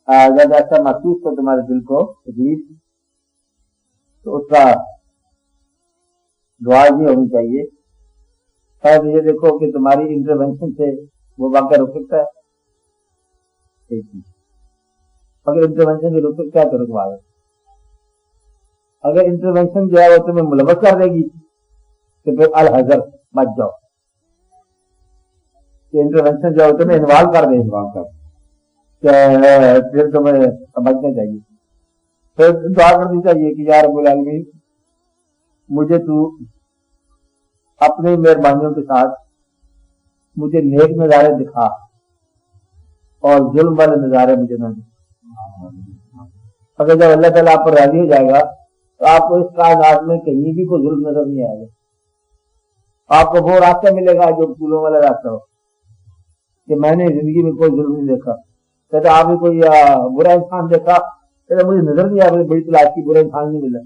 جب ایسا محسوس ہو تمہارے دل کو عجیب، تو اس کا دعا یہ ہونی چاہیے شاید یہ دیکھو کہ تمہاری انٹروینشن سے وہ واقعہ رک سکتا ہے، اگر انٹروینشن سے رک سکتا ہے تو رکوا دو، اگر انٹروینشن جو ہے وہ تمہیں ملوث کر دے گی تو پھر الحذر بچ جاؤ، کہ انٹروینشن جو ہے وہ تمہیں انوالو کر دے، پھر تمہیں بچنا چاہیے، پھر دعا کرنی چاہیے کہ یا رب العالمین مجھے تو اپنی مہربانیوں کے ساتھ مجھے نیک نظارے دکھا اور ظلم والے نظارے مجھے نہ دکھا۔ اگر جب اللہ تعالیٰ آپ پر راضی ہو جائے گا تو آپ کو اس کائنات میں کہیں بھی کوئی ظلم نظر نہیں آئے گا، آپ کو وہ راستہ ملے گا جو پھولوں والا راستہ ہو، کہ میں نے زندگی میں کوئی ظلم نہیں دیکھا، کہتے آپ نے کوئی برا انسان دیکھا، کہتے مجھے نظر نہیں آیا، مجھے بڑی تلاش کی، برا انسان نہیں ملا،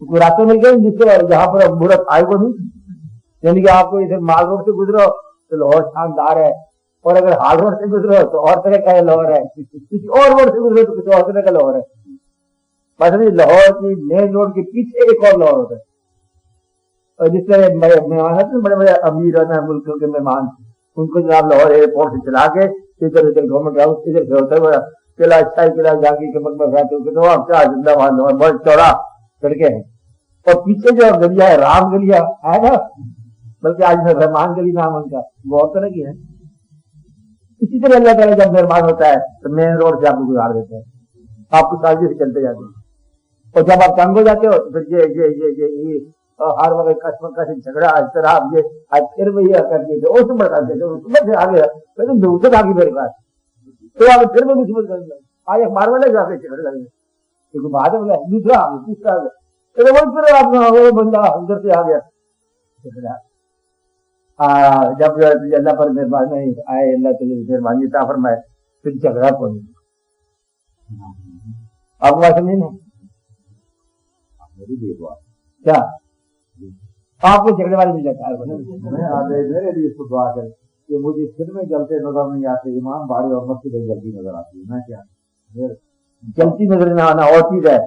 کوئی راستے مل گئے جس سے جہاں پر برا آئے کو نہیں، یعنی کہ آپ کو ادھر مال روڈ سے گزرو تو لاہور شاندار ہے، اور اگر ہال روڈ سے گزرو تو اور طرح کا لاہور ہے، کسی اور روڈ سے گزرو تو کسی اور طرح کا لاہور ہے، بس نہیں لاہور کی مین روڈ کے پیچھے ایک اور لاہور ہوتا ہے، اور جس طرح مہمان ہوتے ہیں بڑے بڑے امیر ہوتے ہیں ملکوں کے مہمان، ان کو جناب لاہور ایئرپورٹ سے چلا کے ادھر ادھر گورنمنٹ ہاؤس ادھر سے ہوتا ہے قلعہ شاہی قلعہ جہانگیر کے مقبرہ زندہ باد لاہور بہت چوڑا سڑکیں ہیں، اور پیچھے جو گلیا ہے رام گلیا ہے نا، بلکہ آج میں رحمان گلی نام ان کا، وہ اور طرح کی ہے۔ اسی طرح اللہ تعالیٰ جب مہربان ہوتا ہے تو مین روڈ سے آپ کو گزار دیتا ہے، آپ کو سازی سے چلتے جاتے ہیں، اور جب آپ تنگ ہو جاتے ہو تو پھر یہ ہر وقت کشمکش کا جھگڑا اس طرح آپ یہ آج پھر وہی کر دیتے اس میں بڑھا دیتے صبح سے آگے لیکن دوسرے آگے میرے پاس تو آپ پھر میں مصیبت کریں گے، آج اخبار والے جا کے جھگڑے لگیں گے کیونکہ بعد میں دوسرا آ گیا تیسرا آ گیا، پھر آپ وہ بندہ ادھر سے آ گیا۔ جب اللہ پر مہربانی آئے، اللہ تعالی مہربانی عطا فرمائے، پھر جھگڑا کون آپ کو بات نہیں نا کیا آپ کو جھگڑے والے مل جاتا ہے، میرے لیے اس کو دعا کرے کہ مجھے فلمیں جلتے نظر نہیں آتے، امام باڑی اور مسجد جلدی نظر آتی ہے، میں کیا جلتی نظر نہ آنا اور چیز ہے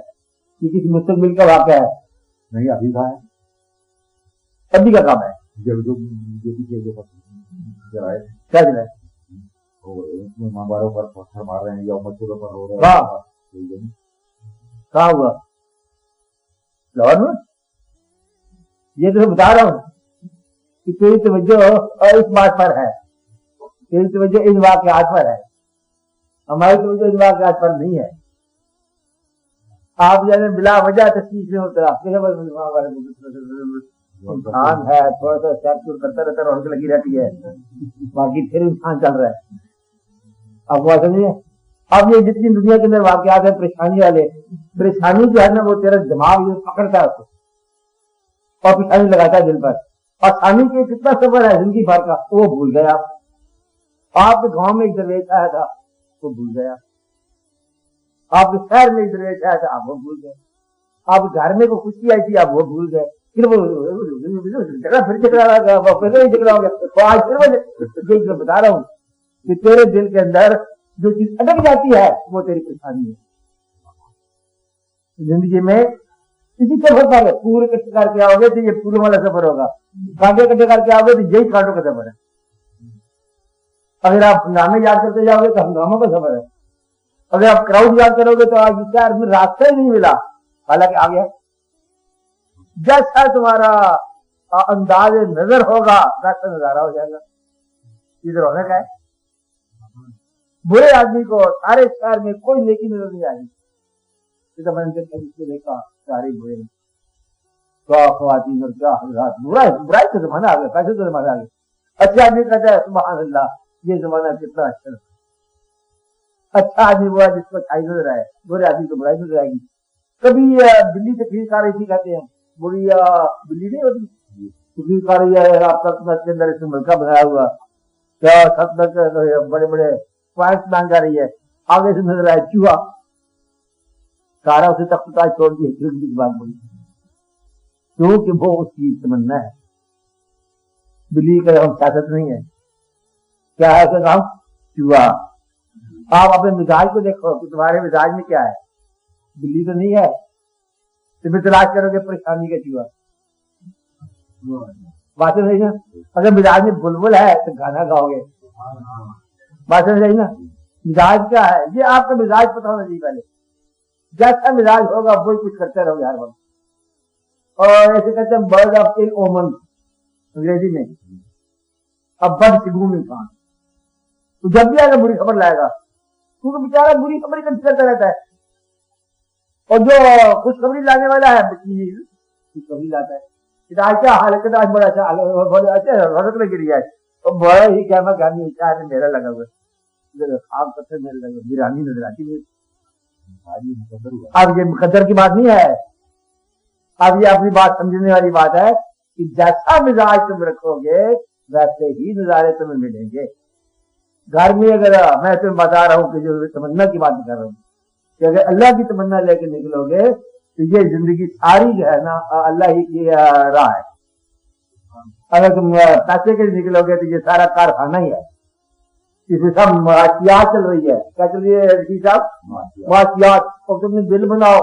کہ کسی مستقبل کا واقعہ ہے نہیں، ابھی کا ہے، ابھی کا کام ہے، کیا چل ہے امام باڑوں پر پتھر مار رہے ہیں یا مسجدوں پر ہو رہے ہیں، کہاں ہوا لاہور میں؟ یہ تو بتا رہا ہوں کہ تیری توجہ اس بات پر ہے، تیری توجہ ان واقعات پر ہے، ہماری توجہ ان واقعات پر نہیں ہے۔ آپ جانے بلا وجہ تشویش میں ہوتا انسان ہے، تھوڑا سا سیر کرتا رہتا ہے، رونق لگی رہتی ہے، باقی پھر انسان چل رہا ہے۔ آپ کو سمجھے اب یہ جتنی دنیا کے اندر واقعات ہیں پریشانی والے، پریشانی جو ہے نا وہ تیرا دماغ پکڑتا ہے اس کو اور پریشانی لگاتا ہے دل پر، اور آسانی کے کتنا سفر ہے زندگی بھر کا وہ بھول گئے آپ کے گاؤں میں ایک درویش آیا تھا وہ بھول گیا، آپ کے شہر میں ایک درویش آیا تھا آپ وہ بھول گئے، آپ گھر میں کوئی خوشی آئی تھی آپ وہ بھول گئے، پھر وہ جھگڑا پھر جھگڑا ہو گیا، آج پھر میں بتا رہا ہوں کہ تیرے دل کے اندر جو چیز اٹک جاتی ہے وہ تیری پریشانی ہے زندگی میں۔ اسی سفر پر پورے کٹھے کر کے آؤ گے تو یہ پوروں والا سفر ہوگا، کانٹے کٹھے کر کے آؤ گے تو یہی کانٹوں کا سفر ہے، اگر آپ ہنگامے یاد کرتے جاؤ گے تو ہنگاموں کا سفر ہے، اگر آپ کراؤڈ یاد کرو گے تو آج شہر میں راستہ ہی نہیں ملا، حالانکہ آ گیا۔ جیسا تمہارا انداز نظر ہوگا ویسا نظارہ ہو جائے گا، ادھر ہونے کا ہے۔ برے آدمی کو سارے شہر میں کوئی نیکی نظر نہیں آئی، میں نے دیکھا سارے برے کیا خواتین اور کیا حضرات، برائی کا زمانہ آ گیا، پیسے کا زمانہ آ گیا۔ اچھا آدمی کہتا ہے سبحان اللہ یہ زمانہ کتنا اچھا، اچھا آدمی وہ ہے جس کو اچھائی نظر آئے، برے آدمی کو برائی نظر آئے گی۔ کبھی بلی سے پھیک آ رہی تھی، کہتے ہیں بری بلی نہیں ہوتی پھیک آ رہی ہے آپ سلطنت کے اندر، اس میں ملکہ بنایا ہوا کیا سلطنت بڑے بڑے پوائنٹ مانگ جا رہی ہے، آگے سے نظر آئے چوہا، سارا اسے تخت تاج چھوڑ دی کی بات بولی، کیونکہ وہ اس کی تمنا ہے۔ بلی کا ہم سیاست نہیں ہے، کیا ہے اس کا کام؟ چوہا، آپ اپنے مزاج کو دیکھو کہ تمہارے مزاج میں کیا ہے. بلی تو نہیں ہے تمہیں تلاش کرو گے پریشانی کا سوا. بات صحیح نا. اگر مزاج میں بلبل ہے تو گانا گاؤ گے. بات صحیح نا. مزاج کیا ہے یہ آپ کا مزاج پتا ہونا چاہیے پہلے. جیسا مزاج ہوگا وہی کچھ کرتے رہو گے ہر وقت. اور ایسے کہتے ہیں برڈ آف ایل اومن انگریزی میں. اب بد سگون انسان تو جب بھی آگے بری خبر لائے گا کیونکہ بیچارہ بری خبر اکٹھی کرتا رہتا ہے. اور جو خوشخبری لانے والا ہے خوشخبری لاتا ہے. آج کیا حال ہے؟ آج بڑا اچھا حال ہے. رونق لگی رہی ہے اور بڑا ہی کیا میں گانے میرا لگا ہوا ہے. آپ پتھر میرے لگا ویرانی نظر آتی ہے. اب یہ مقدر کی بات نہیں ہے. اب یہ اپنی بات سمجھنے والی بات ہے کہ جیسا مزاج تم رکھو گے ویسے ہی نظارے تمہیں ملیں گے. گھر میں اگر میں تمہیں بتا رہا ہوں کہ جو تمنا کی بات کر رہا ہوں کہ اگر اللہ کی تمنا لے کے نکلو گے تو یہ زندگی ساری جو ہے نا اللہ ہی کی راہ ہے. اگر تم پیسے کے لیے نکلو گے تو یہ سارا کارخانہ ہی ہے. اس میں سب معاشیات چل رہی ہے. کیا چل رہی ہے رشید صاحب؟ معاشیات. اور تم نے بل بناؤ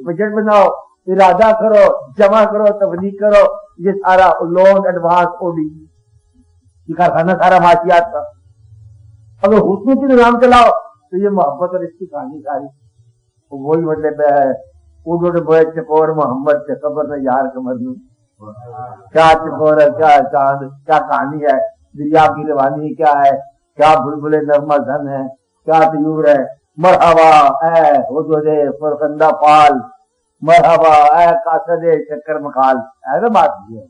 بجٹ بناؤ ارادہ کرو جمع کرو تبلیغ کرو. یہ سارا لون ایڈوانس اوڈی یہ کارخانہ سارا معاشیات کا. اگر حسن کی نظام چلاؤ تو یہ محبت اور اس کی کہانی ساری وہی مطلب ہے. اڈوڑ بوئے چکور محمد سے خبر نہ یار کمر میں کیا چکور ہے کیا چاند کیا کہانی ہے. دریا کی روانی کیا ہے کیا بلبلے نرما زن ہے کیا طیور ہے. مرحبا اے حدود فرخندہ پال مرحبا اے قاصد چکر مخال. ایسا بات نہیں ہے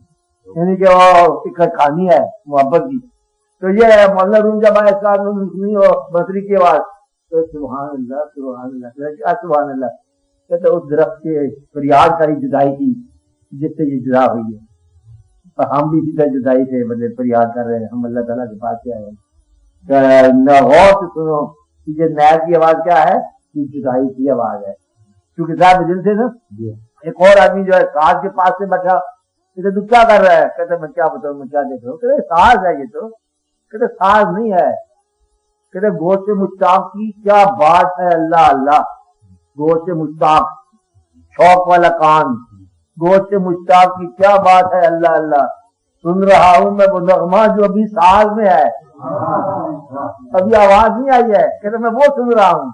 یعنی کہ وہ ایک کہانی ہے محبت کی. تو یہ مولانا روم جب آئے سنی ہو بصری کی آواز تو سبحان اللہ سبحان اللہ سبحان اللہ کہتے اس درخت کے فریاد کاری جدائی کی جس سے یہ جدا ہوئی ہے. اور ہم بھی اسی طرح جدائی سے بدلے فریاد کر رہے ہیں. ہم اللہ تعالیٰ کے پاس کیا ہے غور سے سنو کہ یہ نیر کی آواز کیا ہے یہ جدائی کی آواز ہے. کیونکہ صاحب دل سے نا ایک اور آدمی جو ہے ساز کے پاس سے بیٹھا کہتے تو کیا کر رہا ہے کہتے میں کیا بتاؤں میں کیا دیکھ رہا ہوں. کہتے ساز ہے یہ تو کہتے ساز نہیں ہے. کہتے گوشت مشتاق کی کیا بات ہے اللہ اللہ. گوشت مشتاق شوق والا کان گوشت مشتاق کی کیا بات ہے اللہ اللہ. سن رہا ہوں میں وہ نغمہ جو ابھی ساز میں ہے ابھی آواز نہیں آئی ہے. کہتے میں وہ سن رہا ہوں.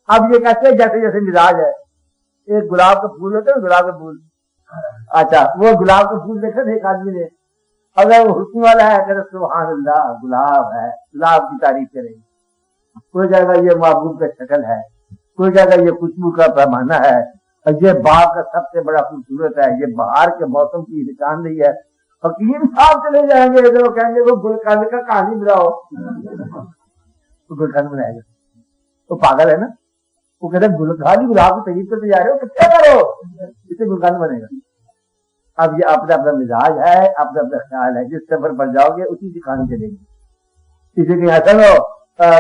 اب یہ کہتے ہیں جیسے جیسے مزاج ہے. ایک گلاب کا پھول ہوتا ہے گلاب کا پھول. اچھا وہ گلاب کا پھول دیکھا ایک آدمی نے اگر وہ حسن والا ہے کہتے سبحان اللہ گلاب ہے گلاب کی تعریف کرے. کوئی جگہ یہ محبوب کا شکل ہے کوئی جگہ یہ خوشبو کا پیمانہ ہے. یہ باغ کا سب سے بڑا خوبصورت ہے. یہ بہار کے موسم کی نشاندہی ہے. حکیم صاحب چلے جائیں گے ادھر وہ کہیں گے وہ گلقند کا کہانی بناؤ تو گلقند بنائے گا. تو پاگل ہے نا. وہ کہتے ہیں خالی گلاب کی تعریف کرتے جا رہے ہو کیا کرو اس سے گلقند بنے گا. اب یہ اپنا اپنا مزاج ہے اپنا اپنا خیال ہے. جس سفر پر جاؤ گے اسی سے کہانی چلے گی. اسی لیے ایسا ہو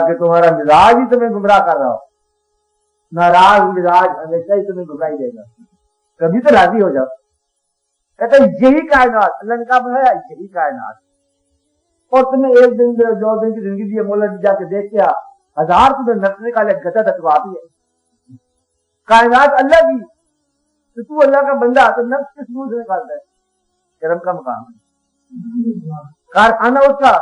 کہ تمہارا مزاج ہی تمہیں گمراہ کر رہا ہو. ناراض مزاج ہمیشہ ہی تمہیں گمراہی دے گا. کبھی تو راضی ہو جاؤ. کہتے ہیں یہی کائنات اللہ نے کہا بنایا یہی کائنات. اور تمہیں ایک دن 2 دن کی زندگی دی مولا جی جا کے دیکھ کیا 1000 تمہیں نقصنے کا گدا تکواتی ہے. کائنات اللہ کی تو اللہ کا بندہ تو نفس کس منہ سے نکالتا ہے. شرم کا مقام ہے. کارخانہ اس کا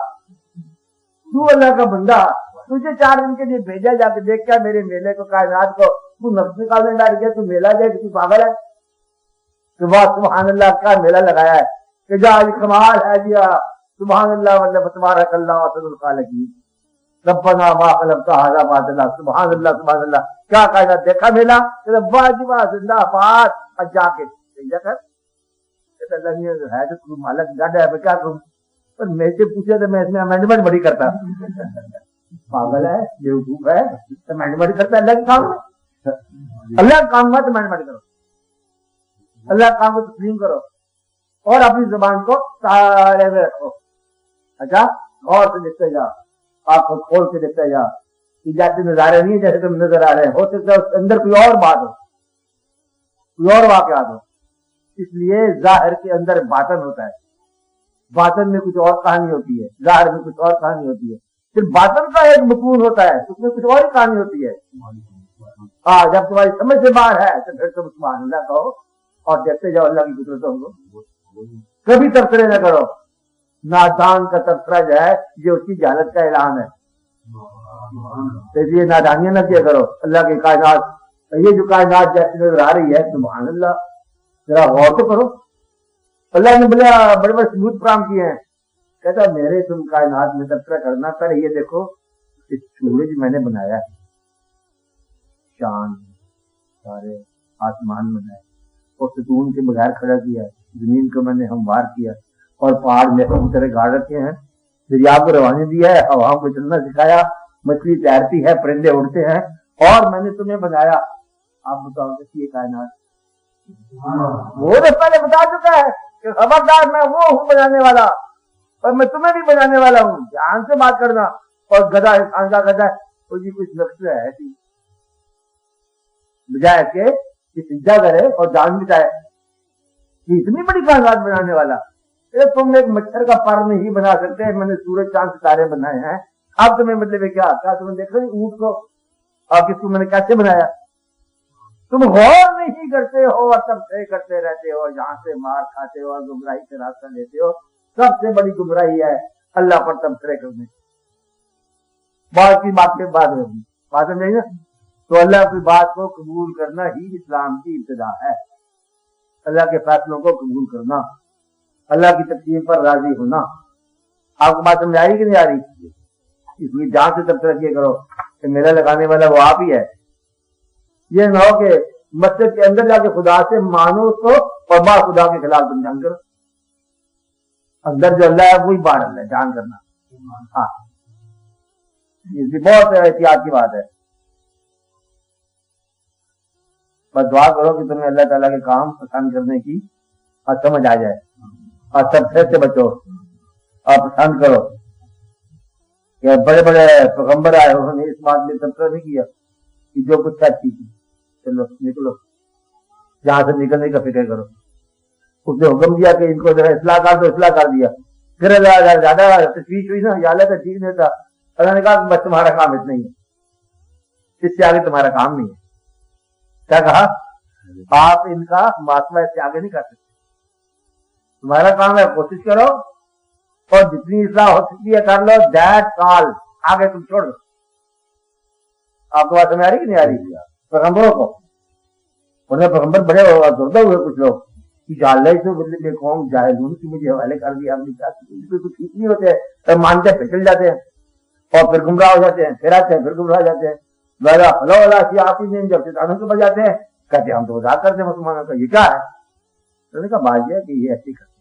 تو اللہ کا بندہ تجھے 4 دن کے لیے بھیجا جا کے دیکھ کیا میرے میلے کو کائنات کو تو نفس نکالنے ڈال گیا تو میلہ جائے تو پاگل ہے. کہ واہ سبحان اللہ کا میلہ لگایا ہے کہ جا کمال ہے جی سبحان اللہ مطلب تبارک اللہ وحسن الخالقین ربنا ما خلقت هذا باطلا سبحان اللہ کیا کائنات دیکھا میلہ واجب زندہ باد جا کے سجدہ کر. اللہ ہے تو مالک گڈ ہے میں کیا کروں. پر میں سے پوچھا تو میں اس میں امینڈمنٹ بڑی کرتا. پاگل ہے بیوقوف ہے امینڈمنٹ کرتا اللہ کے کام میں. اللہ کے کام میں امینڈمنٹ کرو. اللہ کے کام کو تسلیم کرو اور اپنی زبان کو تارے میں رکھو. اچھا غور سے دیکھتے جا آپ کو کھول کے دیکھتے جا کہ جیسے نظارے نہیں جیسے تم نظر آ رہے ہیں. ہو سکتا ہے اس اندر کوئی اور بات ہو کوئی اور واقعات ہو. اس لیے ظاہر کے اندر باطن ہوتا ہے. باطن میں کچھ اور کہانی ہوتی ہے ظاہر میں کچھ اور کہانی ہوتی ہے. صرف باطن کا ایک متون ہوتا ہے، اس میں کچھ اور ہی کہانی ہوتی ہے. جب تمہاری سمجھ سے باہر ہے تو پھر تم سبحان اللہ کہو اور دیکھتے جاؤ اللہ کی قدرتوں کو. کبھی تبصرے نہ کرو. نادان کا تبصرہ جو ہے یہ اس کی جہالت کا اعلان ہے. اس لیے نادانیاں نہ کیا کرو. اللہ کی کائنات، یہ جو کائنات جیسی نظر آ رہی ہے سبحان اللہ، ذرا غور تو کرو. اللہ نے بڑے بڑے ثبوت فراہم کیے ہیں. کہتا میرے تم کائنات میں تبصرہ کرنا، پر یہ دیکھو اس سورج میں نے بنایا ہے، چاند سارے آسمان بنائے اور ستون کے بغیر کھڑا کیا، زمین کو میں نے ہموار کیا اور پہاڑ میں طرح گاڑ رکھے ہیں، دریا کو روانی دیا ہے، ہواؤں کو چلنا سکھایا، مچھلی تیرتی ہے، پرندے اڑتے ہیں، اور میں نے تمہیں بنایا. آپ بتاؤ کیسی یہ کائنات؟ وہ تو پہلے بتا چکا ہے کہ خبردار میں وہ ہوں بنانے والا، اور میں تمہیں بھی بنانے والا ہوں. دھیان سے بات کرنا. اور گدھا انسان کا گدھا وہ جی کچھ نقص ہے ایسی، بجائے کہ سجدہ کرے اور جان بچائے. اتنی بڑی کائنات بنانے والا. تم ایک مچھر کا پر نہیں بنا سکتے، میں نے سورج چاند ستارے بنائے ہیں. اب تمہیں مطلب ہے کیا تمہیں دیکھو اونٹ کو اور کس کو میں نے کیسے بنایا؟ تم غور نہیں کرتے ہو اور تبصرے کرتے رہتے ہو، یہاں سے مار کھاتے ہو اور گمراہی کا راستہ لیتے ہو. سب سے بڑی گمراہی ہے اللہ پر تبصرے کرنے. بہت سی بات کے بعد ہوگی بات نہیں نا. تو اللہ کی بات کو قبول کرنا ہی اسلام کی ابتدا ہے. اللہ کے فیصلوں کو قبول کرنا، اللہ کی تقسیم پر راضی ہونا. آپ کو بات سمجھ آ رہی کہ نہیں آ رہی؟ اس لیے جہاں سے تبصرہ کیے کرو کہ میرا لگانے والا وہ آپ ہی ہے. یہ نہ ہو کہ مسجد کے اندر جا کے خدا سے مانو اس کو اور باہر خدا کے خلاف تم جنگ کرو. اندر جو اللہ ہے وہی باہر اللہ ہے، جان کرنا. ہاں یہ بہت احتیاط کی بات ہے. بس دعا کرو کہ تمہیں اللہ تعالیٰ کے کام پسند کرنے کی اور سمجھ آ جائے اور سب سے بچو اور پسند کرو. کہ بڑے بڑے پیغمبر آئے انہوں نے اس بات میں تبصرہ نہیں کیا کہ جو کچھ ہے ٹھیک ہے، چلو نکلو، جہاں سے نکلنے کا فکر کرو. اس نے حکم دیا کہ ان کو ذرا اصلاح کر دو، اصلاح کر دیا. پھر زیادہ تشویش ہوئی نا، یا اللہ کا ٹھیک نہیں تھا. اللہ نے کہا بس تمہارا کام اتنا ہی ہے، اس سے آگے تمہارا کام نہیں ہے. کیا کہا؟ آپ ان کا محاسبہ اس سے آگے نہیں کر سکتے. تمہارا کام ہے کوشش کرو اور جتنی اصلاح ہو سکتی ہے کر لو. دیٹ کال آگے تم چھوڑ دو. آپ کو بات سمجھ آ رہی کہ نہیں آ رہی؟ پیغمبروں کو انہیں پیغمبر بڑے زردہ ہوئے کچھ لوگ کہ قوم جاہلون کی مجھے حوالے کر دیا. ہم نے کیا کچھ ٹھیک نہیں ہوتے ہیں، مانتے پھر چل جاتے ہیں اور پھر گمراہ ہو جاتے ہیں، پھر آتے ہیں پھر گمراہ ہو جاتے ہیں. آپ ہی جب شیطانوں کے پاس جاتے ہیں کہتے ہیں ہم تو مذاق کرتے ہیں مسلمانوں کا، یہ کیا ہے؟ تو نے کہا بات یہ کہ یہ ایسے ہی کرتے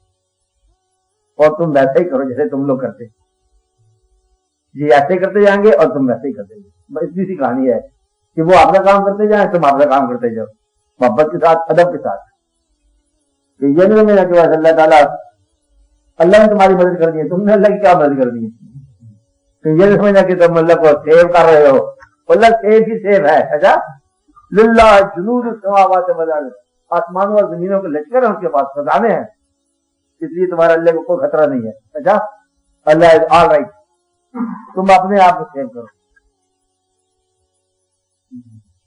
اور تم ویسے ہی کرو جیسے تم لوگ کرتے. یہ ایسے کرتے جائیں گے اور تم ویسے ہی کرتے جائیں. اتنی سی کہانی ہے کہ وہ اپنا کام کرتے جائیں تم اپنا کام کرتے جاؤ، محبت کے ساتھ، ادب کے ساتھ. کہ یہ نہیں میرا کہ بس اللہ تعالیٰ اللہ نے تمہاری مدد کر دی ہے، تم نے اللہ کی کیا مدد کر دی ہے. تو یہ نہیں سمجھنا کہ تم اللہ کو سیو کر رہے ہو. اللہ سیو ہی سیو ہے. اچھا للہ جنود السماوات والارض، آسمانوں اور زمینوں کے لشکر ہیں اس کے پاس، خزانے ہیں، اس لیے تمہارا اللہ کو کوئی خطرہ نہیں ہے. اچھا اللہ از آل رائٹ. تم اپنے آپ کو سیو کرو.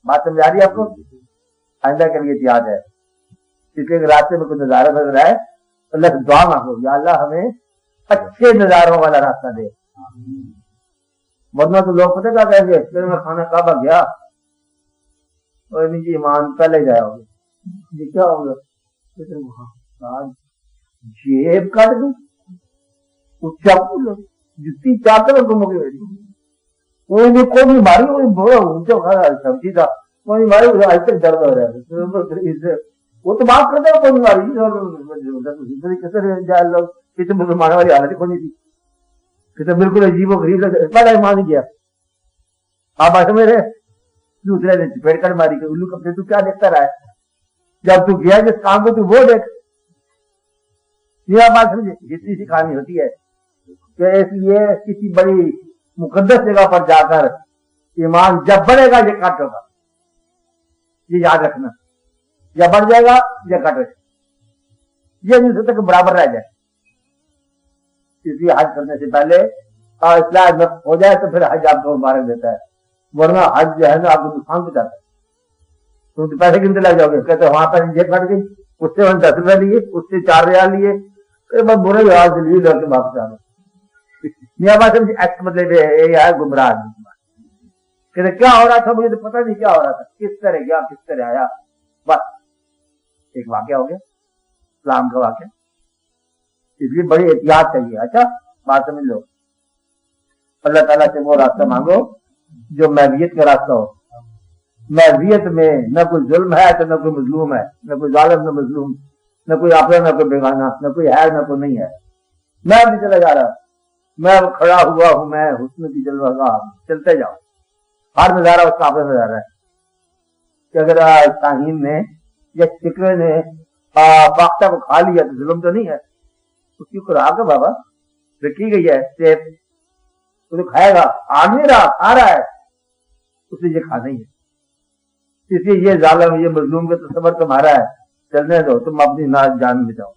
بات سمجھ آ رہی ہے آپ کو؟ آئندہ کے لیے یاد ہے. اس لیے راستے میں کوئی نظارہ نظر آئے اللہ سے دعا مانگو، یا اللہ ہمیں اچھے نظاروں والا راستہ دے. ورنہ تو لوگ پتہ کیا کہیں گے، پھر میں کھانا کعبہ گیا اور جی ایمان پہلے جایا ہوگا، یہ کیا ہوگا؟ جیب کاٹ دی، چاقو جتنی چاکر گم ہو گئی. کوئی بیماری ہوئی بڑا اونچا کھا سبزی تھا، کوئی بیماری آج تک درد ہو رہا ہے. وہ تو بات کرتے ہیں کوئی بیماری جائے لوگ کتنے مسلمانوں والی حالت کھونی تھی، کتنے بالکل عجیب و غریب لگتا. پہلا ایمان ہی کیا آپ آ میرے دوسرے نے چپیٹ کر ماری کہ الو کپڑے تو کیا دیکھتا رہا ہے، جب تو گیا جس کام کو تو وہ دیکھ. یہ بات سمجھے جتنی سی کہانی ہوتی ہے کہ اس لیے کسی بڑی مقدس جگہ پر جا کر ایمان جب بڑھے گا یہ کٹ ہوگا، یہ یاد رکھنا. یا بڑھ جائے گا یا کٹ ہو جائے گا، یہ نہیں سکتا کہ برابر رہ جائے. اس لیے حج کرنے سے پہلے اصلاح نفس ہو جائے تو پھر حج آپ کو مبارک دیتا ہے، ورنہ حج جو ہے نا آپ کو نقصان پہنچاتا ہے. تم تو پیسے گنتے لگ جاؤ گے، کہتے وہاں پر یہ پھٹ گئی، اس سے 10 روپئے لیے، اس سے 4 ریال لیے، بس برے لحاظ سے لیے لڑ کے واپس آ گئے. میاں بات ایکٹ مطلب یہ ہے گمراہ. کہ کیا ہو رہا تھا مجھے تو پتہ نہیں کیا ہو رہا تھا، کس طرح گیا کس طرح آیا، بس ایک واقعہ ہو گیا اسلام کا واقعہ. اس لیے بڑی احتیاط چاہیے. اچھا بات سمجھ لو، اللہ تعالیٰ سے وہ راستہ مانگو جو محویت کا راستہ ہو. محویت میں نہ کوئی ظلم ہے تو نہ کوئی مظلوم ہے، نہ کوئی ظالم نہ مظلوم، نہ کوئی اپنا نہ کوئی بیگانہ، نہ کوئی ہے نہ کوئی نہیں ہے. میں بھی چلا جا رہا، میں کھڑا ہوا ہوں، میں حسن کی جلوہ گاہ، چلتے جاؤ. ہر نظارہ اس کا اپنا نظارہ ہے. کہ اگر شاہین نے یا چکرے نے پاختہ کو کھا لیا تو ظلم تو نہیں ہے. اس کی خوراک ہے بابا، رکھی گئی ہے سیف، وہ تو کھائے گا. آ نہیں رہا، آ رہا ہے، اسے یہ کھانا ہی ہے. اس لیے یہ ظالم یہ مظلوم کا تصور تمہارا ہے، چلنے دو، تم اپنی جان بچاؤ.